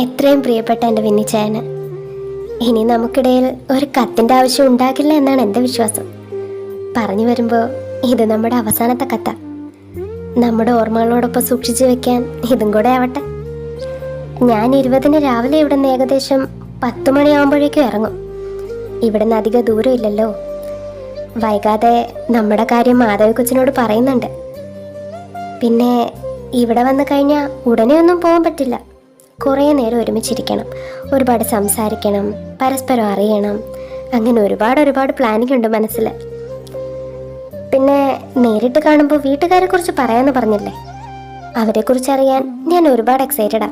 എത്രയും പ്രിയപ്പെട്ട എൻ്റെ വിന്നിച്ചായന് ഇനി നമുക്കിടയിൽ ഒരു കത്തിൻ്റെ ആവശ്യം ഉണ്ടാകില്ല എന്നാണ് എൻ്റെ വിശ്വാസം. പറഞ്ഞു വരുമ്പോൾ ഇത് നമ്മുടെ അവസാനത്തെ കത്ത. നമ്മുടെ ഓർമ്മകളോടൊപ്പം സൂക്ഷിച്ചു വെക്കാൻ ഇതും കൂടെ ആവട്ടെ. ഞാൻ 20-ന് രാവിലെ ഇവിടുന്ന് ഏകദേശം 10 മണിയാകുമ്പോഴേക്കും ഇറങ്ങും. ഇവിടുന്ന് അധികം ദൂരം ഇല്ലല്ലോ. വൈകാതെ നമ്മുടെ കാര്യം മാധവി കൊച്ചിനോട് പറയുന്നുണ്ട്. പിന്നെ ഇവിടെ വന്നു കഴിഞ്ഞാൽ ഉടനെ ഒന്നും പോകാൻ പറ്റില്ല. കുറേ നേരം ഒരുമിച്ചിരിക്കണം, ഒരുപാട് സംസാരിക്കണം, പരസ്പരം അറിയണം. അങ്ങനെ ഒരുപാട് പ്ലാനിങ് ഉണ്ട് മനസ്സിൽ. പിന്നെ നേരിട്ട് കാണുമ്പോൾ വീട്ടുകാരെ കുറിച്ച് പറയാമെന്ന് പറഞ്ഞില്ലേ, അവരെക്കുറിച്ച് അറിയാൻ ഞാൻ ഒരുപാട് എക്സൈറ്റഡാ.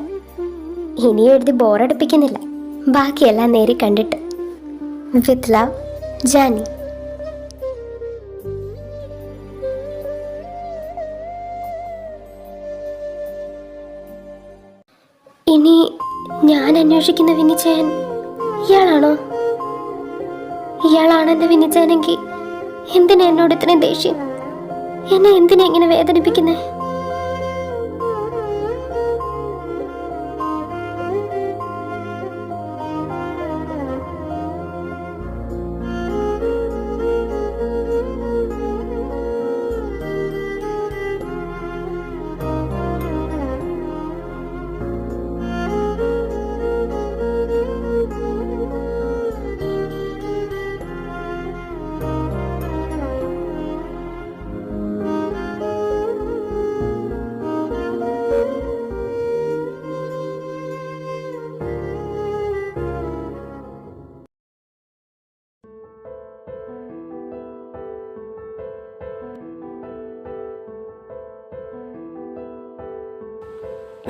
ഇനിയും എഴുതി ബോറടിപ്പിക്കുന്നില്ല, ബാക്കിയെല്ലാം നേരി കണ്ടിട്ട്. With love, Jani. ഇനി ഞാൻ അന്വേഷിക്കുന്ന വിന്നിച്ചയൻ ഇയാളാണോ? ഇയാളാണ് എൻ്റെ വിന്നിച്ചയനെങ്കിൽ എന്തിനാ എന്നോട് ഇത്രയും ദേഷ്യം? എന്നെ എന്തിനാ ഇങ്ങനെ വേദനിപ്പിക്കുന്നേ?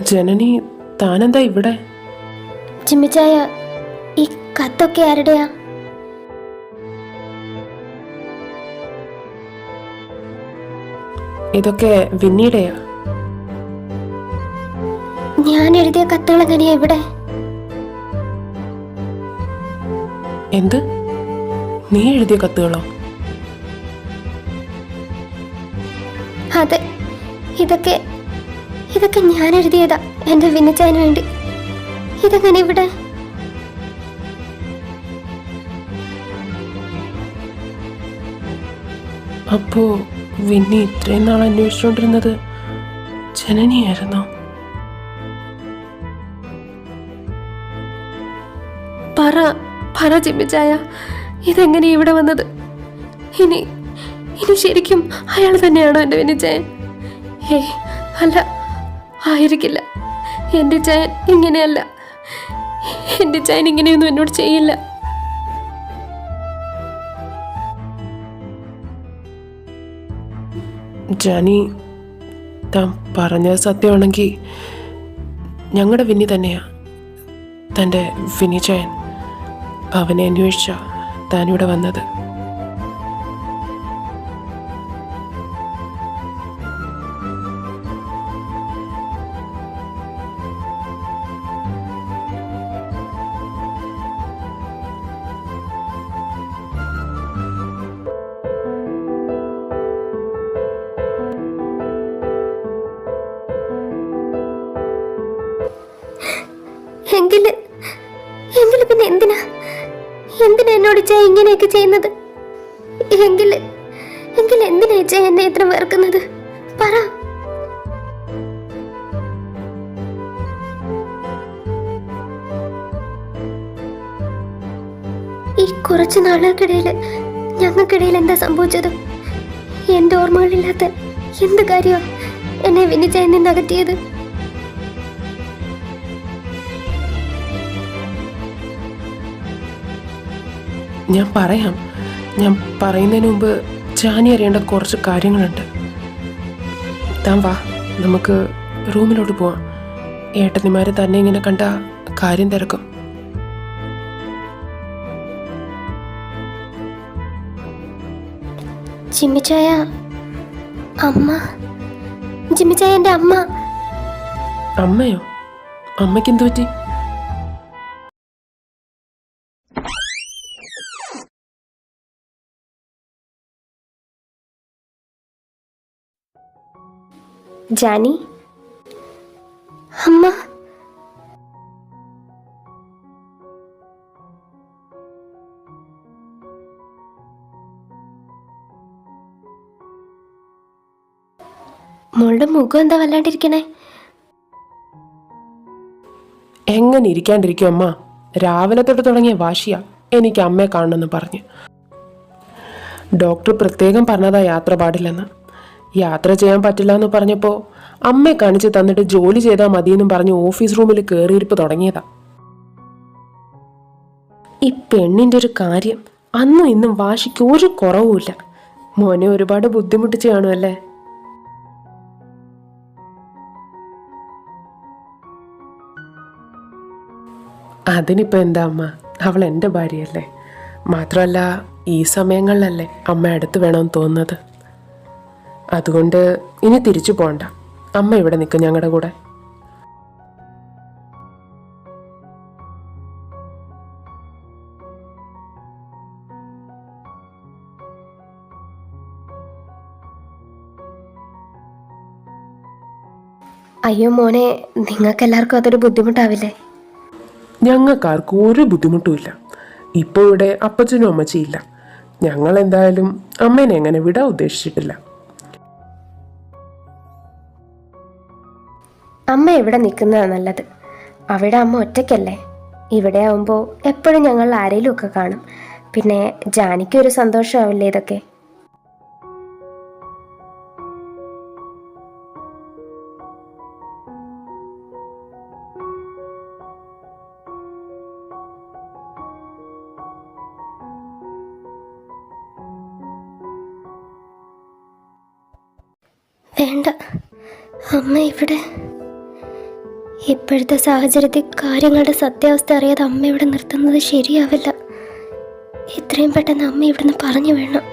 ജനനി, താനെന്താ ഇവിടെ? ചിമ്മിച്ചായ, ഈ കത്തൊക്കെ ആരുടെയാ? ഇതൊക്കെ വിന്നിയുടെയാ. ഞാൻ എഴുതിയ കത്തുകൾ എങ്ങനെയാ ഇവിടെ? എന്ത്? നീ എഴുതിയ കത്തുകളോ? അതെ, ഇതൊക്കെ ഞാൻ എഴുതിയതാ എൻ്റെ വിന്നിച്ചായന് വേണ്ടി. ഇതെങ്ങനെ ഇവിടെ? അപ്പോ വിന്നി ഇത്രയും നാൾ അന്വേഷിച്ചുകൊണ്ടിരുന്നത് ജനനിയായിരുന്നോ? പറ ചിമ്മിച്ചായ, ഇതെങ്ങനെ ഇവിടെ വന്നത്? ഇനി ശരിക്കും അയാൾ തന്നെയാണോ എൻ്റെ വിന്നിച്ചായൻ? അല്ല, ആയിരിക്കില്ല. എൻ്റെ ചായൻ ഇങ്ങനെയല്ല. എൻ്റെ ചായൻ ഇങ്ങനെയൊന്നും എന്നോട് ചെയ്യില്ല. ജാനി, താൻ പറഞ്ഞത് സത്യമാണെങ്കിൽ ഞങ്ങളുടെ വിന്നി തന്നെയാ തൻ്റെ വിനിച്ചയൻ. അവനെ അന്വേഷിച്ച താനിവിടെ വന്നത്. എങ്കില് പിന്നെ എന്തിനാ എന്നോട് ചേ ഇങ്ങനെയൊക്കെ ചെയ്യുന്നത്? എങ്കില് എന്തിനാ ചേ എന്നെ ഇത്ര വെറുക്കുന്നത്? പറ. ഈ കുറച്ചു നാളുകൾക്കിടയിൽ ഞങ്ങൾക്കിടയിൽ എന്താ സംഭവിച്ചത്? എന്റെ ഓർമ്മകളില്ലാത്ത എന്ത് കാര്യമാ എന്നെ വിനിച്ചയിൽ നിന്ന് അകറ്റിയത്? ഞാൻ പറയാം. ഞാൻ പറയുന്നതിന് മുമ്പ് ജാനി അറിയേണ്ട കുറച്ച് കാര്യങ്ങളുണ്ട്. താൻ വാ, നമുക്ക് റൂമിലോട്ട് പോവാം. ഏട്ടത്തിമാരെ തന്നെ ഇങ്ങനെ കണ്ട കാര്യം തിരക്കും. ജിമ്മിച്ചായ, അമ്മ. ജിമ്മിച്ചായ, എൻ്റെ അമ്മ. അമ്മയോ? അമ്മയ്ക്ക് എന്തു പറ്റി? ജാനി, അമ്മ. മോളുടെ മുഖം എന്താ വല്ലാണ്ടിരിക്കണേ? എങ്ങനെ ഇരിക്കാണ്ടിരിക്കും അമ്മ? രാവിലെ തൊട്ട് തുടങ്ങിയ വാശിയാ എനിക്ക് അമ്മയെ കാണണമെന്ന് പറഞ്ഞ്. ഡോക്ടർ പ്രത്യേകം പറഞ്ഞതാ യാത്ര പാടില്ലെന്ന്. യാത്ര ചെയ്യാൻ പറ്റില്ല എന്ന് പറഞ്ഞപ്പോൾ അമ്മയെ കാണിച്ച് തന്നിട്ട് ജോലി ചെയ്താൽ മതിയെന്നും പറഞ്ഞ് ഓഫീസ് റൂമിൽ കയറിയിരിപ്പ് തുടങ്ങിയതാ. ഈ പെണ്ണിൻ്റെ ഒരു കാര്യം, അന്നും ഇന്നും വാശിക്ക് ഒരു കുറവുമില്ല. മോനെ ഒരുപാട് ബുദ്ധിമുട്ടിച്ച് കാണുമല്ലേ? അതിനിപ്പോൾ എന്താ അമ്മ, അവൾ എൻ്റെ ഭാര്യയല്ലേ. മാത്രമല്ല ഈ സമയങ്ങളിലല്ലേ അമ്മ അടുത്ത് വേണമെന്ന് തോന്നുന്നത്. അതുകൊണ്ട് ഇനി തിരിച്ചു പോകണ്ട. അമ്മ ഇവിടെ നിൽക്കും ഞങ്ങളുടെ കൂടെ. അയ്യോ മോനെ, നിങ്ങൾക്കെല്ലാവർക്കും അതൊരു ബുദ്ധിമുട്ടാവില്ലേ? ഞങ്ങൾക്കാർക്കും ഒരു ബുദ്ധിമുട്ടുമില്ല. ഇപ്പോൾ ഇവിടെ അപ്പച്ചനും അമ്മച്ചിയില്ല. ഞങ്ങൾ എന്തായാലും അമ്മേനെ എങ്ങനെ വിടാൻ ഉദ്ദേശിച്ചിട്ടില്ല. അമ്മ ഇവിടെ നിൽക്കുന്നതാണ് നല്ലത്. അവിടെ അമ്മ ഒറ്റയ്ക്കല്ലേ. ഇവിടെ ആവുമ്പോൾ എപ്പോഴും ഞങ്ങൾ ആരെങ്കിലും ഒക്കെ കാണും. പിന്നെ ജാനിക്കൊരു സന്തോഷമാവില്ലേ ഇതൊക്കെ? വേണ്ട, അമ്മ ഇവിടെ. ഇപ്പോഴത്തെ സാഹചര്യത്തിൽ കാര്യങ്ങളുടെ സത്യാവസ്ഥ അറിയാതെ അമ്മ ഇവിടെ നിർത്തുന്നത് ശരിയാവില്ല. എത്രയും പെട്ടെന്ന് അമ്മ ഇവിടുന്ന് പറഞ്ഞു വേണം.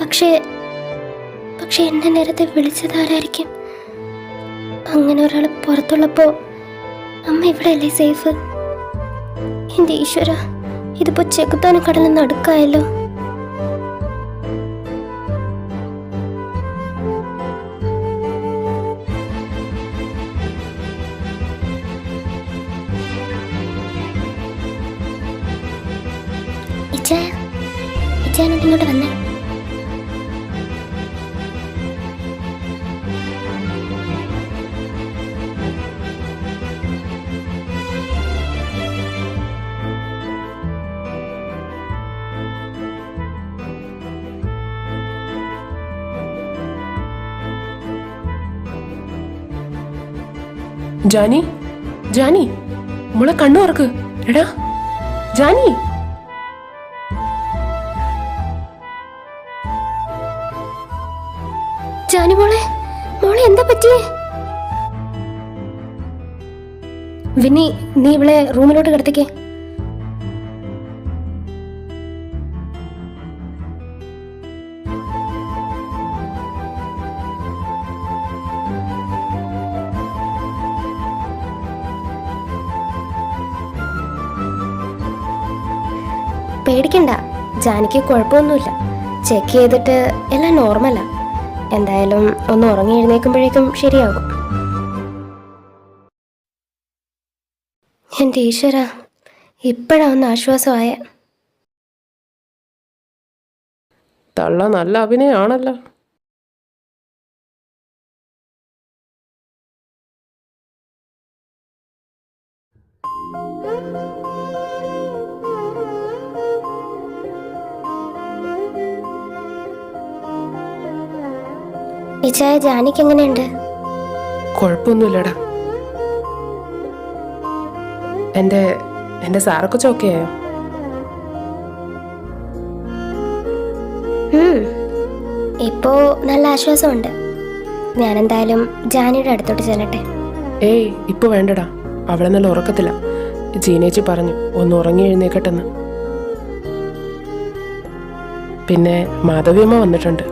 പക്ഷേ എന്നെ നേരത്തെ വിളിച്ചതാരായിരിക്കും? അങ്ങനെ ഒരാൾ പുറത്തുള്ളപ്പോൾ അമ്മ ഇവിടെയല്ലേ സേഫ്? എൻ്റെ ഈശ്വര, ഇതിപ്പോൾ ചെകുത്താനും കടലിൽ നടുക്കായല്ലോ. ഇങ്ങോട്ട് വന്നേ. ജാനി, ജാനി, മോളെ കണ്ണു തുറക്ക്. എടാ ജാനി. ജാനി മോളെ, മോളെ എന്താ പറ്റിയേ? വിന്നി, നീ ഇവളെ റൂമിലോട്ട് കിടത്തിക്കേ. പേടിക്കണ്ട, ജാനിക്ക് കുഴപ്പമൊന്നുമില്ല. ചെക്ക് ചെയ്തിട്ട് എല്ലാം നോർമലാ. എന്തായാലും ഒന്ന് ഉറങ്ങി എഴുന്നേൽക്കുമ്പോഴേക്കും ശരിയാകും. എൻ്റെ ഈശ്വര, ഇപ്പോഴാണ് ആശ്വാസമായ. തള്ള നല്ല അഭിനയാണല്ലോ. ഇച്ചായ, ജാനിക്ക് എങ്ങനെയുണ്ട്? കുഴപ്പമൊന്നുമില്ലടാ. എൻ്റെ സാറൊക്കെ ചോക്കയായോ? ഇപ്പോൾ നല്ല ആശ്വാസമുണ്ട്. ഞാനെന്തായാലും ജാനിയുടെ അടുത്തോട്ട് ചെല്ലട്ടെ. ഏയ് ഇപ്പൊ വേണ്ടടാ, അവളെ നല്ല ഉറക്കത്തില്ല. ജീനേച്ചി പറഞ്ഞു ഒന്ന് ഉറങ്ങി എഴുന്നേക്കട്ടെന്ന്. പിന്നെ മാധവിയമ്മ വന്നിട്ടുണ്ട്.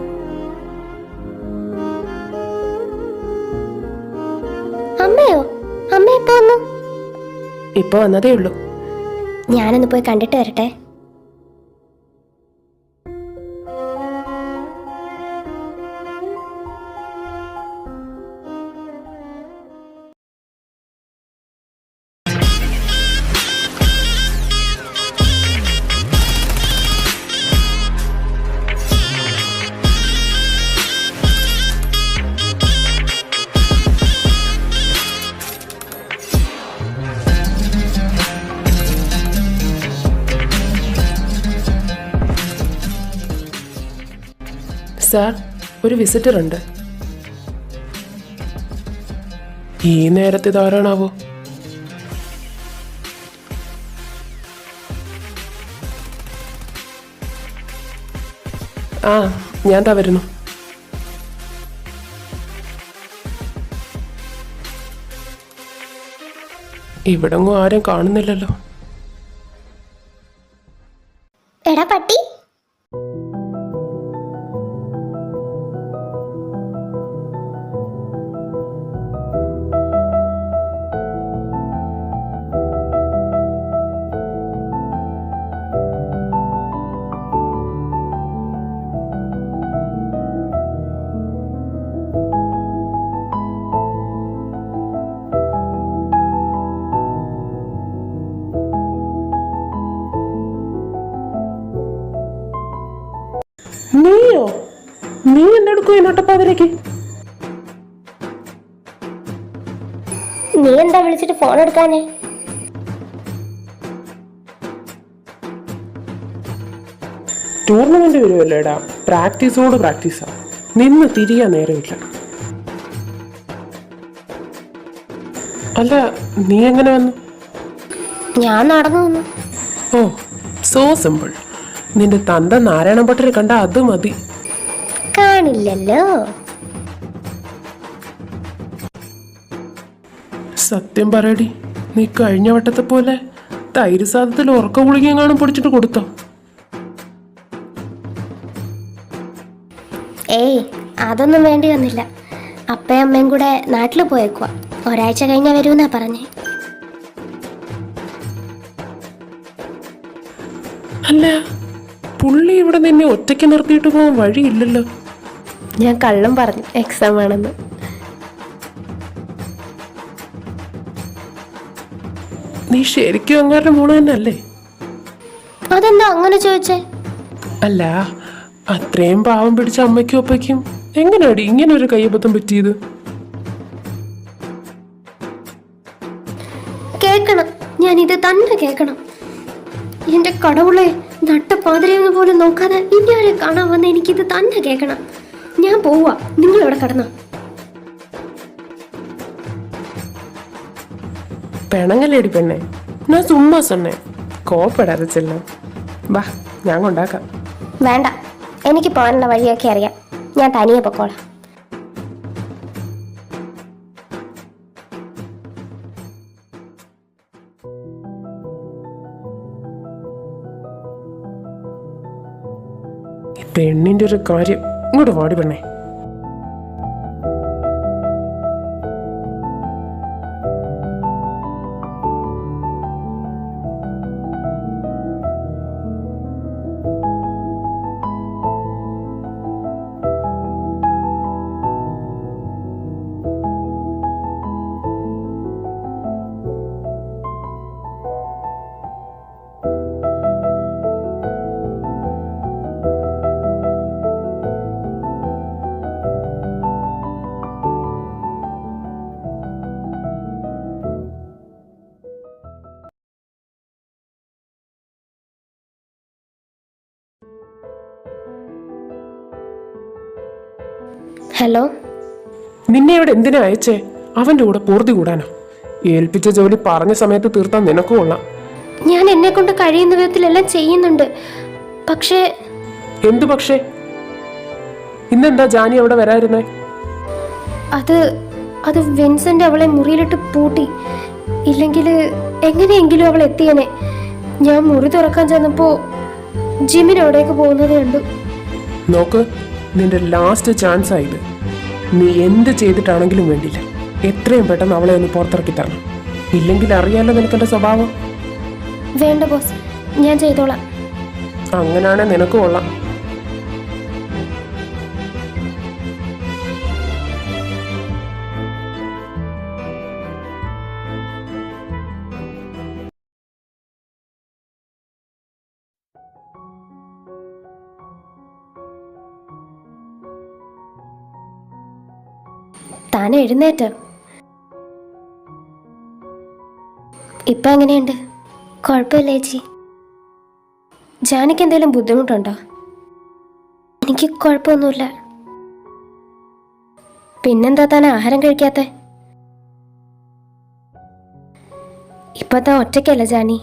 അമ്മയോ? അമ്മ എപ്പോ വന്നു? ഇപ്പൊ വന്നതേ ഉള്ളൂ. ഞാനൊന്ന് പോയി കണ്ടിട്ട് വരട്ടെ. സാർ, ഒരു വിസിറ്റർ ഉണ്ട്. ഈ നേരത്തെ ഇതാരാണാവോ? ആ, ഞാൻ ദാ വരുന്നു. ഇവിടെങ്ങും ആരും കാണുന്നില്ലല്ലോ. എടാ പട്ടി, നീയോ? നീ എന്നെടുക്കോ ഈ നട്ടപ്പാതിലേക്ക്? നീ എന്താ വിളിച്ചിട്ട് ഫോൺ എടുക്കാനേ? ടൂർണമെന്റ് വരുമല്ലേടാ, പ്രാക്ടീസോട് പ്രാക്ടീസാ. നിന്ന് തിരിയാൻ നേരമില്ല. അല്ല, നീ എങ്ങനെ വന്നു? ഞാൻ നടന്നു വന്നു. ഓ, സോ സിമ്പിൾ. നിന്റെ തന്ത നാരായണ ഭട്ടരെ കണ്ട അത് മതി. കാണില്ലല്ലോ. സത്യം പറയടി, നീ കഴിഞ്ഞ വട്ടത്തെ പോലെ തൈര് സാധത്തിൽ ഉറക്ക ഗുളികയെങ്ങാനും പൊടിച്ചിട്ട് കൊടുത്തോ? ഏയ്, അതൊന്നും വേണ്ടി വന്നില്ല. അപ്പയും അമ്മയും കൂടെ നാട്ടിൽ പോയേക്കുവാ. ഒരാഴ്ച കഴിഞ്ഞാൽ വരുമെന്നാ പറഞ്ഞേ. അല്ല, പുള്ളി ഇവിടെ നിന്നെ ഒറ്റയ്ക്ക് നിർത്തിയിട്ട് പോകാൻ വഴിയില്ലല്ലോ. ഞാൻ കള്ളം പറഞ്ഞു എക്സാം ആണെന്ന്. നീ ശരിക്കും അങ്ങാരുടെ മോള് തന്നെ അല്ലേ? അതെന്താ അങ്ങനെ ചോദിച്ചേ? അല്ല, അത്രയും പാവം പിടിച്ച അമ്മയ്ക്കും അപ്പയ്ക്കും എങ്ങനെയാടി ഇങ്ങനെ ഒരു കയ്യബദ്ധം പറ്റിയത്? കേക്കണം, ഞാൻ ഇത് തന്നെ കേക്കണം. എന്റെ കടവുളെ, നട്ടപ്പാതിരെന്ന് പോലും നോക്കാതെ ഇനി ആരെ കാണാൻ വന്ന് എനിക്കിത് തന്നെ കേൾക്കണം. ഞാൻ പോവാ, നിങ്ങൾ ഇവിടെ കിടന്നോ. പെണങ്ങലേടി പെണ്ണെ, ഞാൻ സുമ്മാ സൊന്നെ. കോപ്പടാതെ ചെല്ലാം. വാ, ഞാൻ കൊണ്ടാക്കാം. വേണ്ട, എനിക്ക് പോകാനുള്ള വഴിയൊക്കെ അറിയാം. ഞാൻ തനിയെ പൊക്കോളാം. പെണ്ണിന്റെ ഒരു കാര്യം. ഇങ്ങോട്ട് വാടി പെണ്ണേ. ഹലോ, നിന്നെ ഇവിടെ എന്തിനാ അയച്ചേ? അവന്റെ കൂടെ പൂർത്തി കൂടാനോ? ഏൽപ്പിച്ച ജോലി പറഞ്ഞ സമയത്ത് തീർത്താൻ നിനക്ക് കൊള്ളാം. ഞാൻ എന്നെ കൊണ്ട് കഴിയുന്ന വിധത്തിലെല്ലാം ചെയ്യുന്നുണ്ട്. പക്ഷേ എന്തു പക്ഷേ? ഇന്നെന്താ ജാനി അവിടെ വരായിരുന്നേ? അത് അത് വിൻസെന്റ് അവളെ മുറിയിലിട്ട് പൂട്ടി. ഇല്ലെങ്കിൽ എങ്ങനെയെങ്കിലും അവൾ എത്തിയനെ. ഞാൻ മുറി തുറക്കാൻ ചെന്നപ്പോ ജിമ്മിന് അവിടേക്ക് പോകുന്നത് കണ്ടു. നോക്ക്, നിന്റെ ലാസ്റ്റ് ചാൻസ് ആയത്. നീ എന്ത് ചെയ്തിട്ടാണെങ്കിലും വേണ്ടില്ല, എത്രയും പെട്ടെന്ന് അവളെ ഒന്ന് പുറത്തിറക്കി തരണം. ഇല്ലെങ്കിൽ അറിയാലോ നിനക്കെന്റെ സ്വഭാവം. വേണ്ട ബോസ്, ഞാൻ ചെയ്തോളാം. അങ്ങനാണെ നിനക്ക് കൊള്ളാം. താൻ എഴുന്നേറ്റ്. ഇപ്പൊ എങ്ങനെയുണ്ട്? കുഴപ്പമില്ല ചേച്ചി. ജാനിക്ക് എന്തെങ്കിലും ബുദ്ധിമുട്ടുണ്ടോ? എനിക്ക് കുഴപ്പമൊന്നുമില്ല. പിന്നെന്താ താൻ ആഹാരം കഴിക്കാത്തെ? ഇപ്പൊ താൻ ഒറ്റയ്ക്കല്ല ജാനി,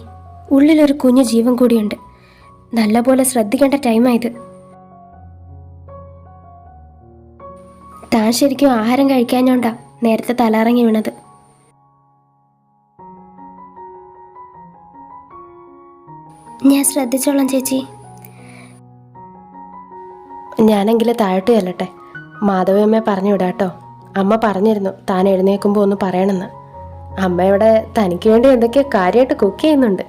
ഉള്ളിലൊരു കുഞ്ഞു ജീവൻ കൂടിയുണ്ട്. നല്ലപോലെ ശ്രദ്ധിക്കേണ്ട ടൈമായത്. താൻ ശരിക്കും ആഹാരം കഴിക്കാഞ്ഞോണ്ടാ നേരത്തെ തലറങ്ങി വീണത്. ഞാൻ ശ്രദ്ധിച്ചോളാം ചേച്ചി. ഞാനെങ്കിലും താഴോട്ട് ചെല്ലട്ടെ. മാധവിയമ്മയെ പറഞ്ഞു വിടാട്ടോ. അമ്മ പറഞ്ഞിരുന്നു താൻ എഴുന്നേൽക്കുമ്പോൾ ഒന്ന് പറയണമെന്ന്. അമ്മ ഇവിടെ തനിക്ക് വേണ്ടി എന്തൊക്കെയോ കാര്യമായിട്ട് കുക്ക് ചെയ്യുന്നുണ്ട്.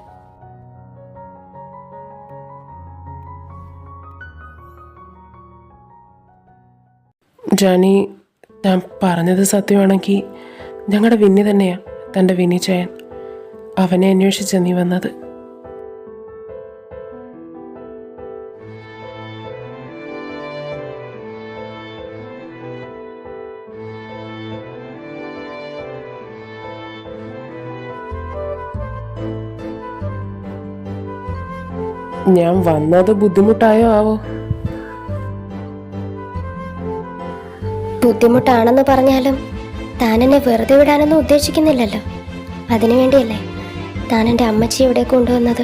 ജാനി, ഞാൻ പറഞ്ഞത് സത്യമാണെങ്കിൽ ഞങ്ങളുടെ വിന്നി തന്നെയാ, തൻ്റെ വിനി ചായൻ. അവനെ അന്വേഷിച്ച നീ വന്നത്. ഞാൻ വന്നത് ബുദ്ധിമുട്ടായോ ആവോ? ബുദ്ധിമുട്ടാണെന്ന് പറഞ്ഞാലും താൻ എന്നെ വെറുതെ വിടാനൊന്നും ഉദ്ദേശിക്കുന്നില്ലല്ലോ. അതിനു വേണ്ടിയല്ലേ താൻ എൻ്റെ അമ്മച്ചി ഇവിടെ കൊണ്ടുവന്നത്.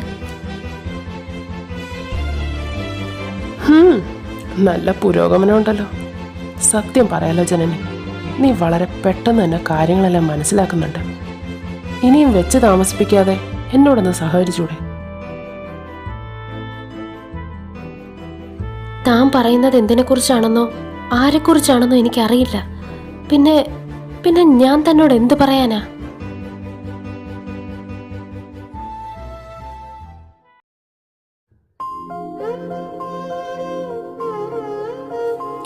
നല്ല പുരോഗമനം ഉണ്ടല്ലോ. സത്യം പറയാലോ ജനനി, നീ വളരെ പെട്ടെന്ന് തന്നെ കാര്യങ്ങളെല്ലാം മനസ്സിലാക്കുന്നുണ്ട്. ഇനിയും വെച്ച് താമസിപ്പിക്കാതെ എന്നോടൊന്ന് സഹകരിച്ചൂടെ? താൻ പറയുന്നത് എന്തിനെക്കുറിച്ചാണെന്നോ ആരെക്കുറിച്ചാണെന്നോ എനിക്കറിയില്ല. പിന്നെ പിന്നെ ഞാൻ തന്നോട് എന്ത് പറയാനാ?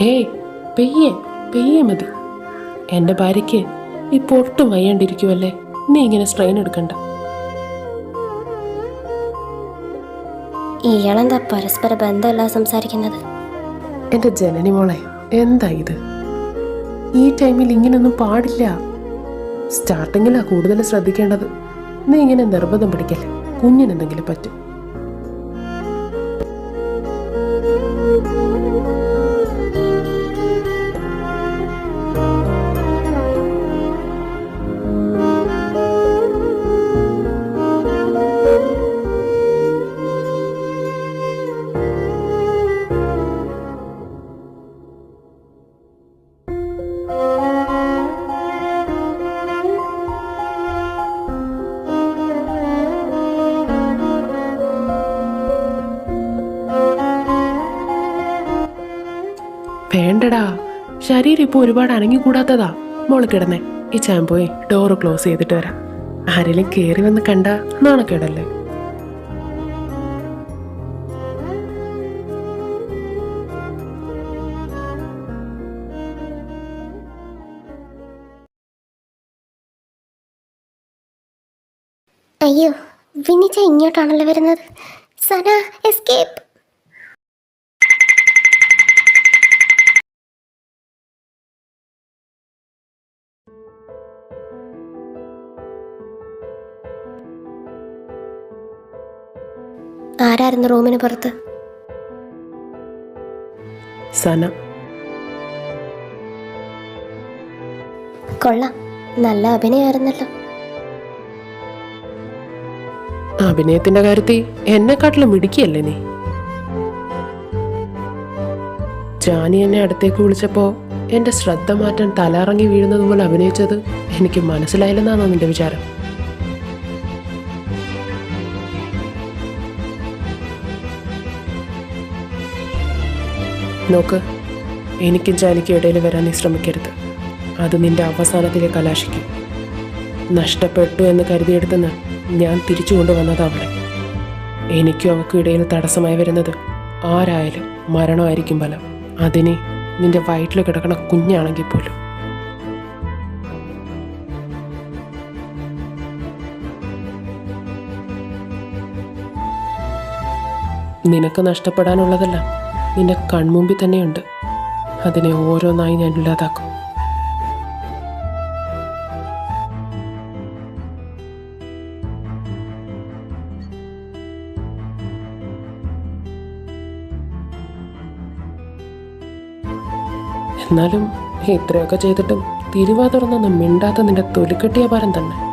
ഏയ്, പെയ്യേ പെയ്യേ മതി. എൻ്റെ ഭാര്യയ്ക്ക് ഇപ്പോൾ ഒട്ടും വയ്യാണ്ടിരിക്കുമല്ലേ. നീ ഇങ്ങനെ സ്ട്രെയിൻ എടുക്കണ്ട. ഇയാളെന്താ പരസ്പര ബന്ധമല്ല സംസാരിക്കുന്നത്? എൻ്റെ ജനനി മോളെ, എന്താ ഇത്? ഈ ടൈമിൽ ഇങ്ങനൊന്നും പാടില്ല. സ്റ്റാർട്ടിങ്ങിലാ കൂടുതൽ ശ്രദ്ധിക്കേണ്ടത്. നീ ഇങ്ങനെ നിർബന്ധം പിടിക്കല്ലേ, കുഞ്ഞിനെന്തെങ്കിലും പറ്റും. വേണ്ടടാ, ശരീരം ഇപ്പോൾ ഒരുപാട് അനങ്ങിക്കൂടാത്തതാ. മോള് കിടന്നേ. ഈ ചാൻ പോയി ഡോറ് ക്ലോസ് ചെയ്തിട്ട് വരാം. ആരെങ്കിലും കയറി വന്ന് കണ്ട നാണക്കേടല്ലേ. അയ്യോ, വിനിച്ച ഇങ്ങോട്ടാണല്ലോ വരുന്നത്. സന, എസ്കേപ്പ്. ആരായിരുന്നു റൂമിന് പുറത്ത്? സന. കൊള്ളാം, നല്ല അഭിനയമായിരുന്നല്ലോ. അഭിനയത്തിന്റെ കാര്യത്തിൽ എന്നെക്കാട്ടിലും മിടുക്കിയല്ലേ നീ? ജാനി എന്നെ അടുത്തേക്ക് വിളിച്ചപ്പോൾ എൻ്റെ ശ്രദ്ധ മാറ്റാൻ തലറങ്ങി വീഴുന്നത് പോലെ അഭിനയിച്ചത് എനിക്ക് മനസ്സിലായില്ലെന്നാണോ നിന്റെ വിചാരം? നോക്ക്, എനിക്കും ജാനിക്കും ഇടയിൽ വരാൻ നീ ശ്രമിക്കരുത്. അത് നിന്റെ അവസാനത്തിലെ കലാശിക്കും. നഷ്ടപ്പെട്ടു എന്ന് കരുതിയെടുത്തെന്ന് ഞാൻ തിരിച്ചു കൊണ്ടുവന്നത് അവളെ. എനിക്കും അവൾക്കും ഇടയിൽ തടസ്സമായി വരുന്നത് ആരായാലും മരണമായിരിക്കും ഫലം. അതിന് നിന്റെ വയറ്റിൽ കിടക്കണ കുഞ്ഞാണെങ്കിൽ പോലും. നിനക്ക് നഷ്ടപ്പെടാനുള്ളതെല്ലാം നിന്റെ കൺമുമ്പിൽ തന്നെയുണ്ട്. അതിനെ ഓരോന്നായി ഞാൻ ഇല്ലാതാക്കും. എന്നാലും ഇത്രയൊക്കെ ചെയ്തിട്ടും തിരുവാ തുറന്നൊന്നും മിണ്ടാത്ത നിന്റെ തൊലിക്കെട്ടിയ ഭാരം തന്നെ